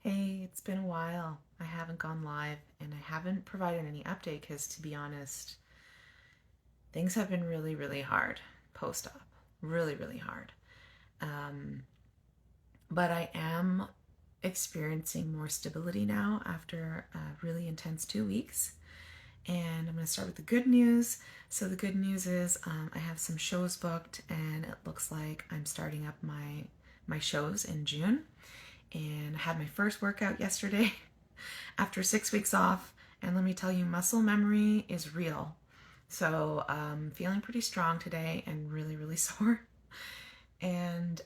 Hey, it's been a while. I haven't gone live and I haven't provided any update because, to be honest, things have been really, really hard post op. Really, really hard. Um, but I am experiencing more stability now after a really intense 2 weeks. And I'm going to start with the good news. So, the good news is I have some shows booked, and it looks like I'm starting up my shows in June. And I had my first workout yesterday after 6 weeks off. And let me tell you, muscle memory is real. So feeling pretty strong today and really, really sore. And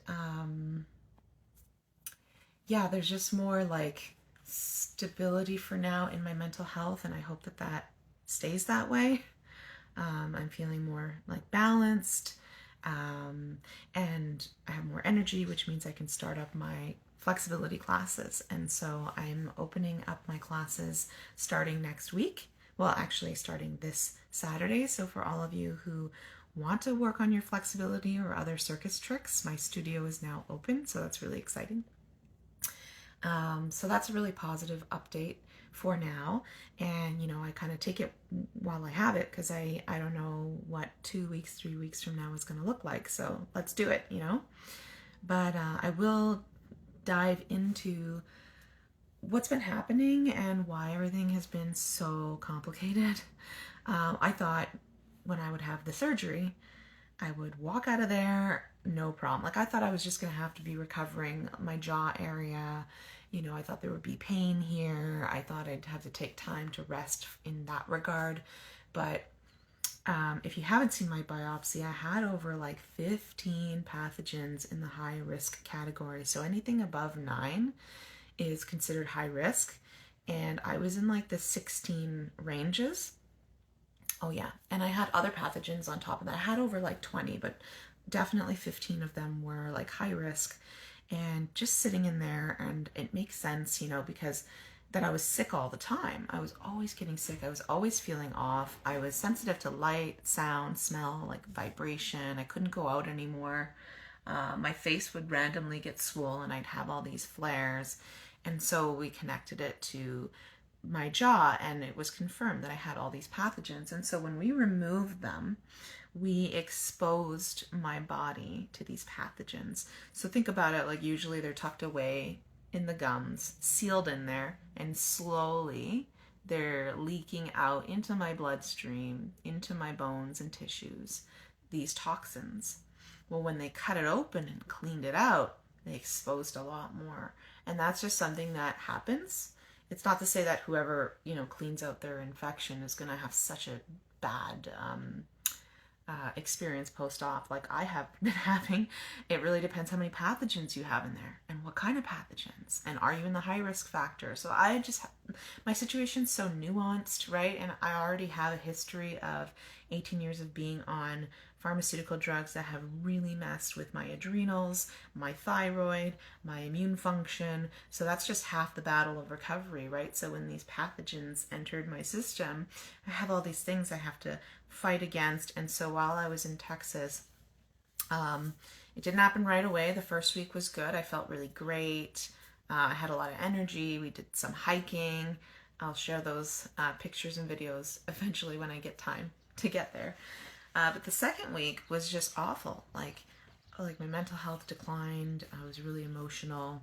yeah, there's just more like stability for now in my mental health. And I hope that that stays that way. I'm feeling more like balanced. And I have more energy, which means I can start up my flexibility classes. And so I'm opening up my classes starting next week. Well, actually, starting this Saturday. So, for all of you who want to work on your flexibility or other circus tricks, my studio is now open. So, that's really exciting. So that's a really positive update for now. And, I kind of take it while I have it because I don't know what 2 weeks, 3 weeks from now is going to look like. So let's do it. But I will dive into what's been happening and why everything has been so complicated. I thought when I would have the surgery, I would walk out of there, no problem. Like, I thought I was just going to have to be recovering my jaw area. I thought there would be pain here. I thought I'd have to take time to rest in that regard. But if you haven't seen my biopsy, I had over like 15 pathogens in the high risk category. So anything above 9 is considered high risk. And I was in like the 16 ranges. Oh, yeah. And I had other pathogens on top of that. I had over like 20, but definitely 15 of them were like high risk and just sitting in there. And it makes sense, because that I was sick all the time. I was always getting sick. I was always feeling off. I was sensitive to light, sound, smell, like vibration. I couldn't go out anymore. My face would randomly get swollen. I'd have all these flares. And so we connected it to my jaw, and it was confirmed that I had all these pathogens. And so when we removed them, we exposed my body to these pathogens. So think about it, like usually they're tucked away in the gums, sealed in there, and slowly they're leaking out into my bloodstream, into my bones and tissues, these toxins. Well, when they cut it open and cleaned it out, they exposed a lot more. And that's just something that happens. It's not to say that whoever, cleans out their infection is going to have such a bad experience post-op like I have been having. It really depends how many pathogens you have in there and what kind of pathogens, and are you in the high risk factor. So my situation's so nuanced, right? And I already have a history of 18 years of being on pharmaceutical drugs that have really messed with my adrenals, my thyroid, my immune function. So that's just half the battle of recovery, right? So when these pathogens entered my system, I have all these things I have to fight against. And so while I was in Texas, it didn't happen right away. The first week was good. I felt really great. I had a lot of energy. We did some hiking. I'll share those pictures and videos eventually when I get time to get there. But the second week was just awful. Like my mental health declined. I was really emotional.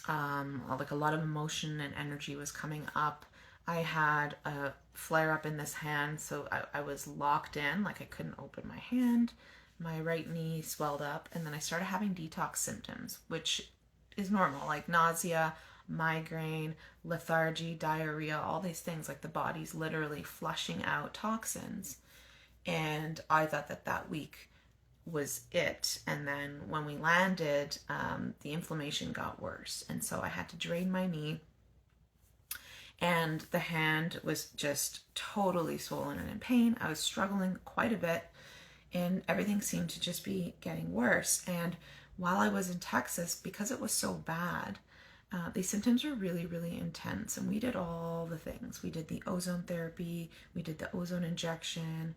Like a lot of emotion and energy was coming up. I had a flare up in this hand, so I was locked in, like I couldn't open my hand. My right knee swelled up, and then I started having detox symptoms, which is normal, like nausea, migraine, lethargy, diarrhea, all these things. Like the body's literally flushing out toxins. And I thought that week was it. And then when we landed, the inflammation got worse. And so I had to drain my knee. And the hand was just totally swollen and in pain. I was struggling quite a bit, and everything seemed to just be getting worse. And while I was in Texas, because it was so bad, these symptoms were really, really intense. And we did all the things. We did the ozone therapy, we did the ozone injection.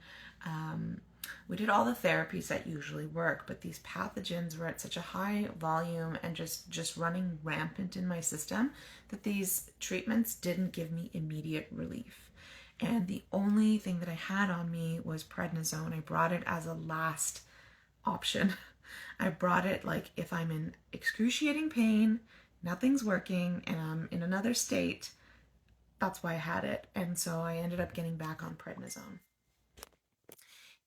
We did all the therapies that usually work, but these pathogens were at such a high volume and just running rampant in my system that these treatments didn't give me immediate relief. And the only thing that I had on me was prednisone. I brought it as a last option. I brought it like if I'm in excruciating pain, nothing's working, and I'm in another state, that's why I had it. And so I ended up getting back on prednisone.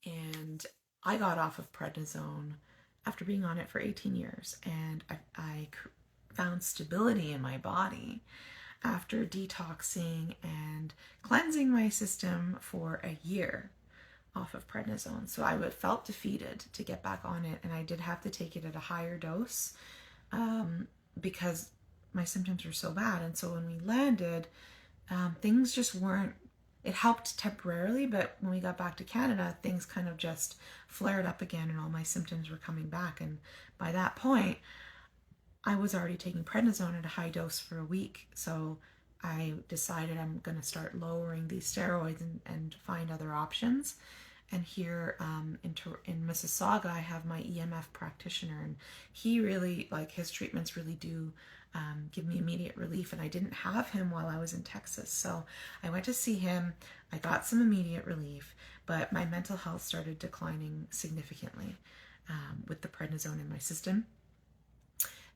And I got off of prednisone after being on it for 18 years. And I found stability in my body after detoxing and cleansing my system for a year off of prednisone. So I felt defeated to get back on it, and I did have to take it at a higher dose because my symptoms were so bad. And so when we landed, things just weren't, it helped temporarily, but when we got back to Canada, things kind of just flared up again and all my symptoms were coming back. And by that point, I was already taking prednisone at a high dose for a week. So I decided I'm going to start lowering these steroids and find other options. And here in Mississauga, I have my EMF practitioner, and he really, like, his treatments really do give me immediate relief. And I didn't have him while I was in Texas. So I went to see him. I got some immediate relief, but my mental health started declining significantly with the prednisone in my system.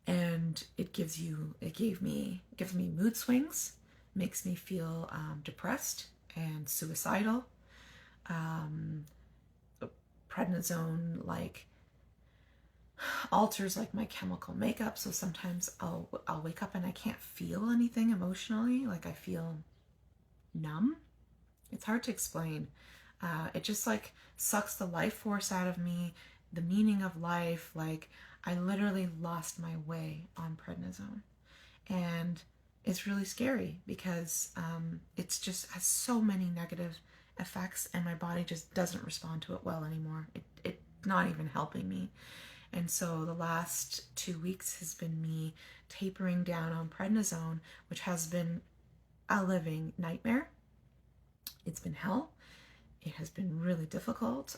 And it gives me mood swings, makes me feel depressed and suicidal. Prednisone like alters like my chemical makeup, so sometimes I'll wake up and I can't feel anything emotionally, like I feel numb. It's hard to explain. It just like sucks the life force out of me, the meaning of life. Like I literally lost my way on prednisone, and it's really scary because it's just has so many negative effects, and my body just doesn't respond to it well anymore. It's not even helping me. And so the last 2 weeks has been me tapering down on prednisone, which has been a living nightmare. It's been hell. It has been really difficult.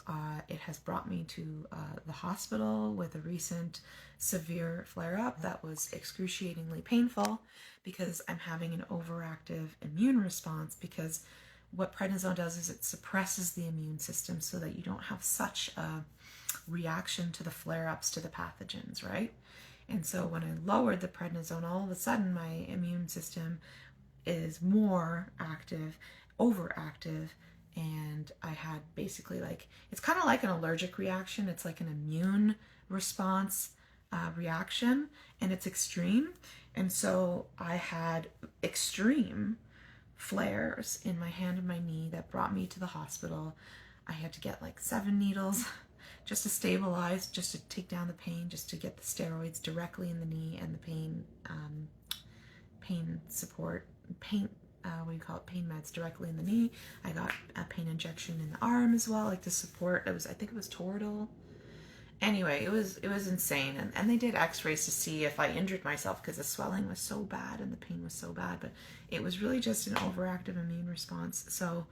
It has brought me to the hospital with a recent severe flare-up that was excruciatingly painful because I'm having an overactive immune response, because what prednisone does is it suppresses the immune system so that you don't have such a reaction to the flare-ups, to the pathogens, right? And so when I lowered the prednisone, all of a sudden my immune system is more active, overactive, and I had basically like, it's kind of like an allergic reaction. It's like an immune response reaction, and it's extreme. And so I had extreme flares in my hand and my knee that brought me to the hospital. I had to get like 7 needles just to stabilize, just to take down the pain, just to get the steroids directly in the knee, and the pain support, pain pain meds directly in the knee. I got a pain injection in the arm as well, like to support. I think it was Toradol. Anyway, it was insane. And they did x-rays to see if I injured myself because the swelling was so bad and the pain was so bad, but it was really just an overactive immune response. So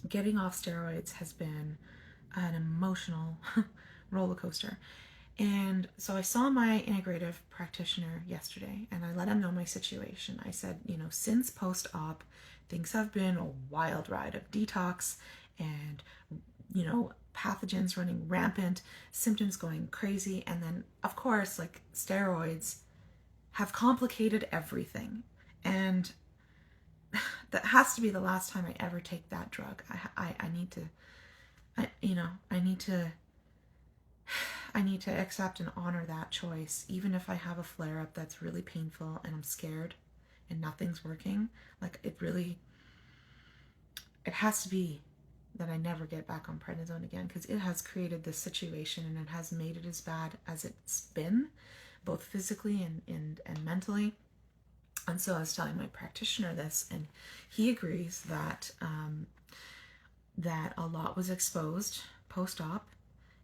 getting off steroids has been an emotional roller coaster. And so I saw my integrative practitioner yesterday, and I let him know my situation. I said, since post-op, things have been a wild ride of detox and, pathogens running rampant, symptoms going crazy. And then, of course, like steroids have complicated everything. And that has to be the last time I ever take that drug. I need to accept and honor that choice, even if I have a flare-up that's really painful and I'm scared and nothing's working. Like it has to be that I never get back on prednisone again, because it has created this situation and it has made it as bad as it's been, both physically and mentally. And so I was telling my practitioner this, and he agrees that that a lot was exposed post-op.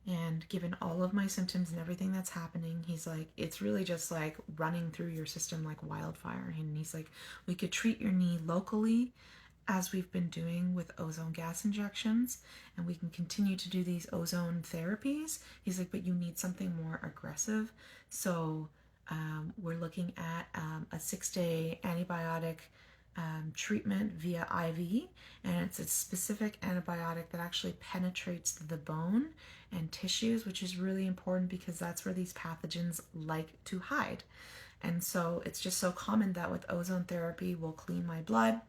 And given all of my symptoms and everything that's happening, he's like, it's really just like running through your system like wildfire. And he's like, we could treat your knee locally as we've been doing with ozone gas injections, and we can continue to do these ozone therapies. He's like, but you need something more aggressive. So we're looking at a 6-day antibiotic treatment via IV, and it's a specific antibiotic that actually penetrates the bone and tissues, which is really important because that's where these pathogens like to hide. And so it's just so common that with ozone therapy, we'll clean my blood,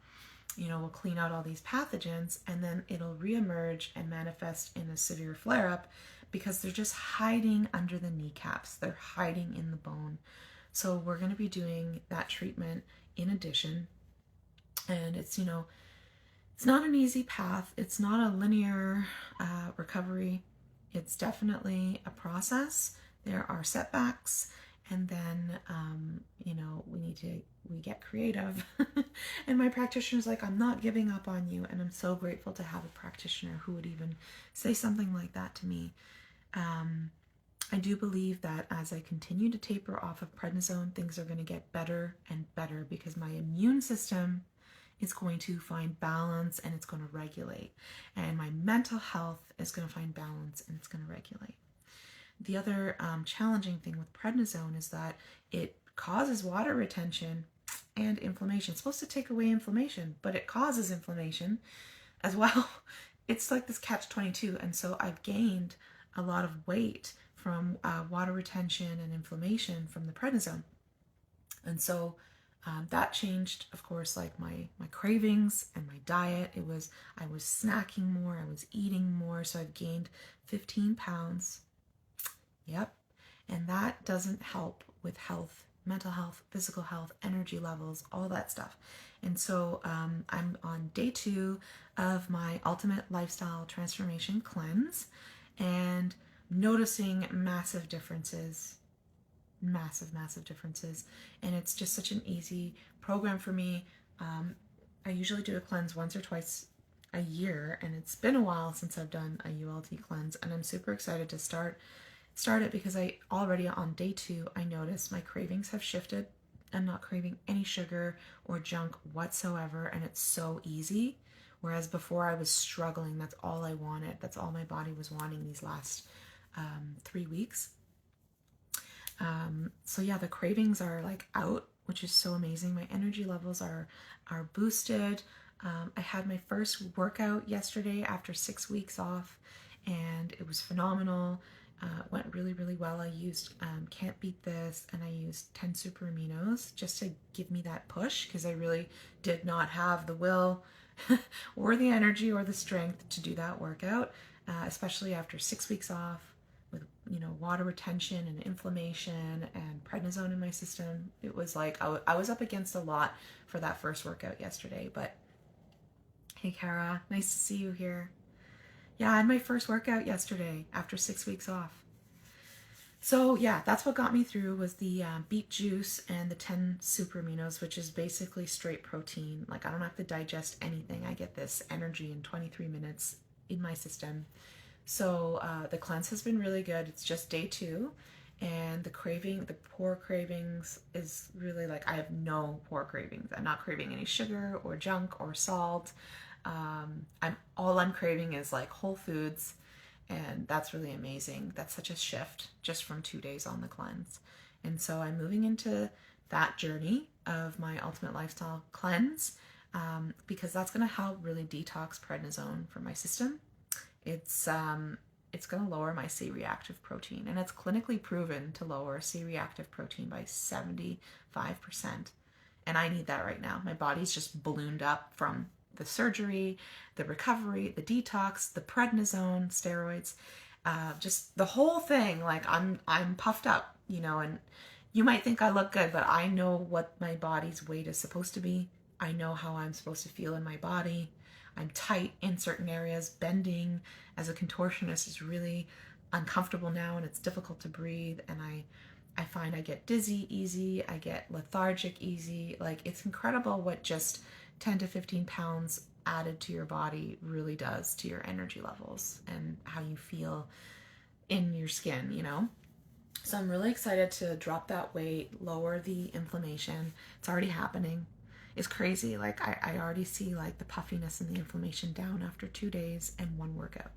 we'll clean out all these pathogens, and then it'll reemerge and manifest in a severe flare up because they're just hiding under the kneecaps. They're hiding in the bone. So we're going to be doing that treatment in addition. And it's not an easy path. It's not a linear recovery. It's definitely a process. There are setbacks, and then we get creative. And my practitioner's like, I'm not giving up on you, and I'm so grateful to have a practitioner who would even say something like that to me. I do believe that as I continue to taper off of prednisone, things are going to get better and better because my immune system is going to find balance and it's going to regulate. And my mental health is going to find balance and it's going to regulate. The other challenging thing with prednisone is that it causes water retention and inflammation. It's supposed to take away inflammation, but it causes inflammation as well. It's like this catch-22. And so I've gained a lot of weight from water retention and inflammation from the prednisone. And so that changed, of course, like my cravings and my diet. I was snacking more, I was eating more, so I've gained 15 pounds. Yep. And that doesn't help with health, mental health, physical health, energy levels, all that stuff. And so I'm on day 2 of my ultimate lifestyle transformation cleanse and noticing massive differences. And it's just such an easy program for me. I usually do a cleanse once or twice a year, and it's been a while since I've done a ULT cleanse, and I'm super excited to start it because I already on day 2 I noticed my cravings have shifted. I'm not craving any sugar or junk whatsoever, and it's so easy. Whereas before I was struggling. That's all I wanted. That's all my body was wanting these last 3 weeks. So yeah, the cravings are like out, which is so amazing. My energy levels are boosted. I had my first workout yesterday after 6 weeks off, and it was phenomenal. Went really, really well. I used Can't Beat This, and I used 10 super aminos just to give me that push because I really did not have the will or the energy or the strength to do that workout, especially after 6 weeks off with water retention and inflammation and prednisone in my system. It was like I was up against a lot for that first workout yesterday. But hey, Kara, nice to see you here. Yeah, I had my first workout yesterday after 6 weeks off. So yeah, that's what got me through was the beet juice and the 10 super aminos, which is basically straight protein. Like I don't have to digest anything. I get this energy in 23 minutes in my system. So the cleanse has been really good. It's just day 2, and the poor cravings is really like I have no poor cravings. I'm not craving any sugar or junk or salt. All I'm craving is like whole foods, and that's really amazing. That's such a shift just from 2 days on the cleanse. And so I'm moving into that journey of my ultimate lifestyle cleanse because that's going to help really detox prednisone from my system. It's going to lower my C-reactive protein, and it's clinically proven to lower C-reactive protein by 75%. And I need that right now. My body's just ballooned up from the surgery, the recovery, the detox, the prednisone, steroids, just the whole thing. Like I'm puffed up, and you might think I look good, but I know what my body's weight is supposed to be. I know how I'm supposed to feel in my body. I'm tight in certain areas. Bending as a contortionist is really uncomfortable now, and it's difficult to breathe. And I find I get dizzy easy. I get lethargic easy. Like it's incredible what just 10 to 15 pounds added to your body really does to your energy levels and how you feel in your skin, So I'm really excited to drop that weight, lower the inflammation. It's already happening. is crazy. Like I already see like the puffiness and the inflammation down after 2 days and one workout.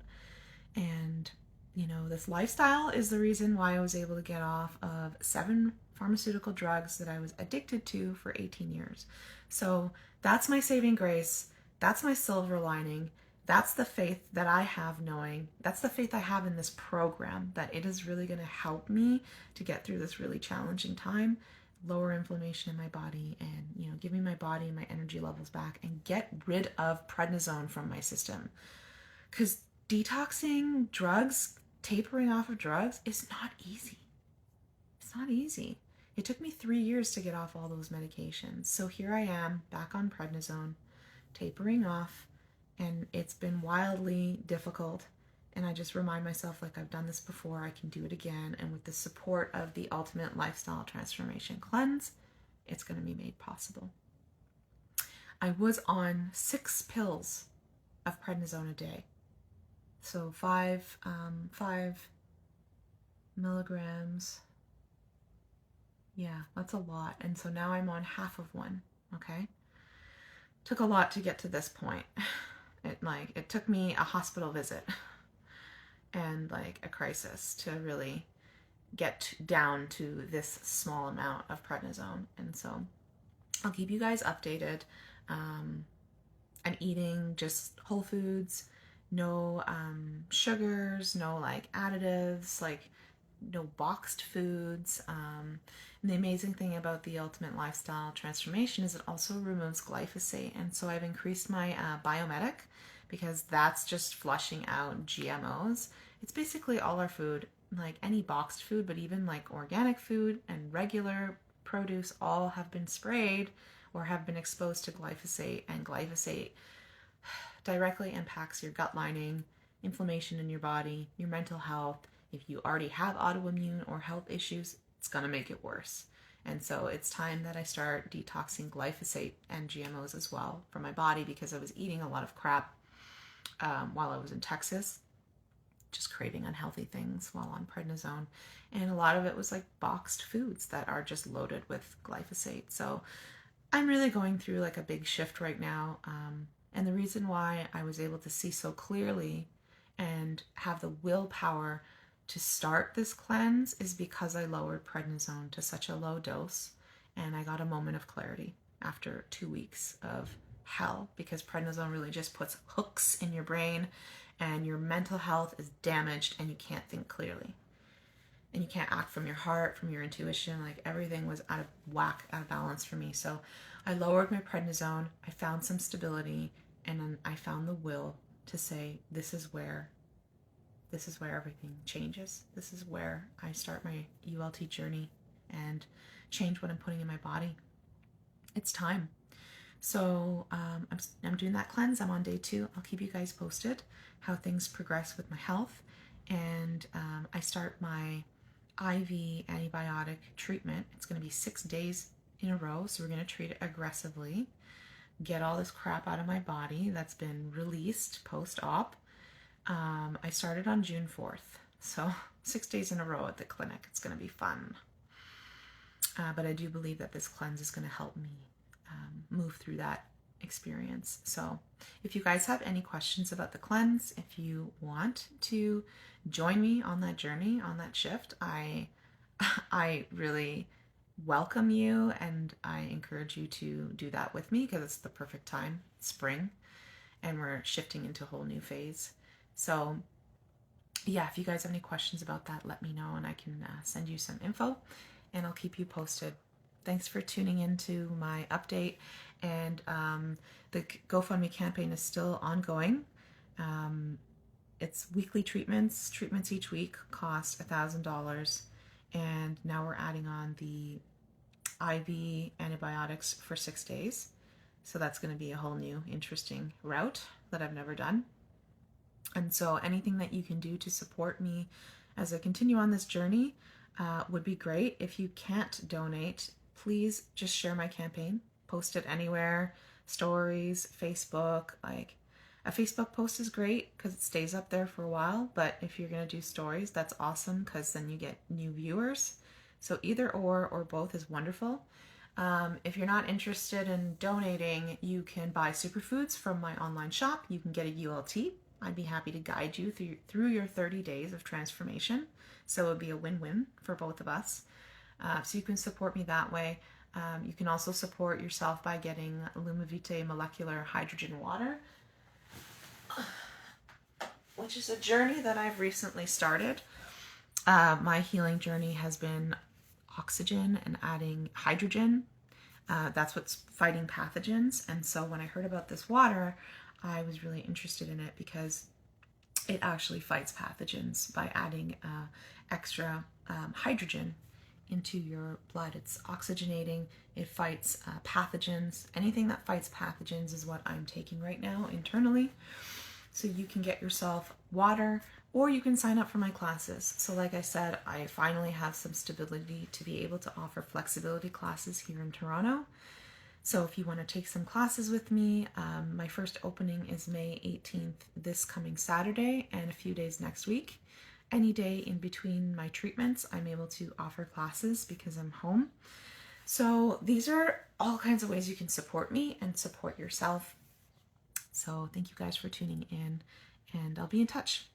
And you know, this lifestyle is the reason why I was able to get off of 7 pharmaceutical drugs that I was addicted to for 18 years. So that's my saving grace. That's my silver lining. That's the faith that I have, knowing that's the faith I have in this program, that it is really going to help me to get through this really challenging time, lower inflammation in my body, and, you know, give me my body and my energy levels back and get rid of prednisone from my system. Because detoxing drugs, tapering off of drugs, is not easy. It's not easy. It took me 3 years to get off all those medications. So here I am back on prednisone, tapering off, and it's been wildly difficult. And I just remind myself, like, I've done this before, I can do it again. And with the support of the Ultimate Lifestyle Transformation Cleanse, it's going to be made possible. I was on 6 pills of prednisone a day. So 5 milligrams. Yeah, that's a lot. And so now I'm on half of one. Okay. Took a lot to get to this point. It took me a hospital visit and like a crisis to really get down to this small amount of prednisone. And so I'll keep you guys updated. I'm eating just whole foods, no sugars, no like additives, like no boxed foods. And the amazing thing about the Ultimate Lifestyle Transformation is it also removes glyphosate. And so I've increased my biomedic, because that's just flushing out GMOs. It's basically all our food, like any boxed food, but even like organic food and regular produce, all have been sprayed or have been exposed to glyphosate. And glyphosate directly impacts your gut lining, inflammation in your body, your mental health. If you already have autoimmune or health issues, it's going to make it worse. And so it's time that I start detoxing glyphosate and GMOs as well from my body, because I was eating a lot of crap while I was in Texas, just craving unhealthy things while on prednisone. And a lot of it was like boxed foods that are just loaded with glyphosate. So I'm really going through like a big shift right now. And the reason why I was able to see so clearly and have the willpower to start this cleanse is because I lowered prednisone to such a low dose, and I got a moment of clarity after 2 weeks of hell, because prednisone really just puts hooks in your brain and your mental health is damaged and you can't think clearly and you can't act from your heart, from your intuition. Like everything was out of whack, out of balance for me. So I lowered my prednisone, I found some stability, and then I found the will to say, this is where everything changes. This is where I start my ULT journey and change what I'm putting in my body. It's time. So I'm doing that cleanse. I'm on day 2. I'll keep you guys posted how things progress with my health. And I start my IV antibiotic treatment. It's going to be 6 days in a row. So we're going to treat it aggressively, get all this crap out of my body that's been released post-op. I started on June 4th. So 6 days in a row at the clinic. It's going to be fun. But I do believe that this cleanse is going to help me move through that experience. So if you guys have any questions about the cleanse, if you want to join me on that journey, on that shift, I really welcome you, and I encourage you to do that with me, because it's the perfect time, spring, and we're shifting into a whole new phase. So yeah, if you guys have any questions about that, let me know and I can send you some info, and I'll keep you posted. Thanks for tuning in to my update, and the GoFundMe campaign is still ongoing. It's weekly treatments. Treatments each week cost $1,000, and now we're adding on the IV antibiotics for 6 days. So that's going to be a whole new interesting route that I've never done. And so anything that you can do to support me as I continue on this journey would be great. If you can't donate, please just share my campaign, post it anywhere, stories, Facebook. Like a Facebook post is great because it stays up there for a while, but if you're going to do stories, that's awesome because then you get new viewers. So either or both is wonderful. If you're not interested in donating, you can buy superfoods from my online shop. You can get a ULT. I'd be happy to guide you through your 30 days of transformation. So it would be a win-win for both of us. So you can support me that way. You can also support yourself by getting Lumavite molecular hydrogen water, which is a journey that I've recently started. My healing journey has been oxygen and adding hydrogen. That's what's fighting pathogens. And so when I heard about this water, I was really interested in it because it actually fights pathogens by adding extra hydrogen into your blood. It's oxygenating, it fights pathogens. Anything that fights pathogens is what I'm taking right now internally. So you can get yourself water, or you can sign up for my classes. So like I said, I finally have some stability to be able to offer flexibility classes here in Toronto. So if you want to take some classes with me, my first opening is May 18th, this coming Saturday, and a few days next week. Any day in between my treatments, I'm able to offer classes because I'm home. So these are all kinds of ways you can support me and support yourself. So thank you guys for tuning in, and I'll be in touch.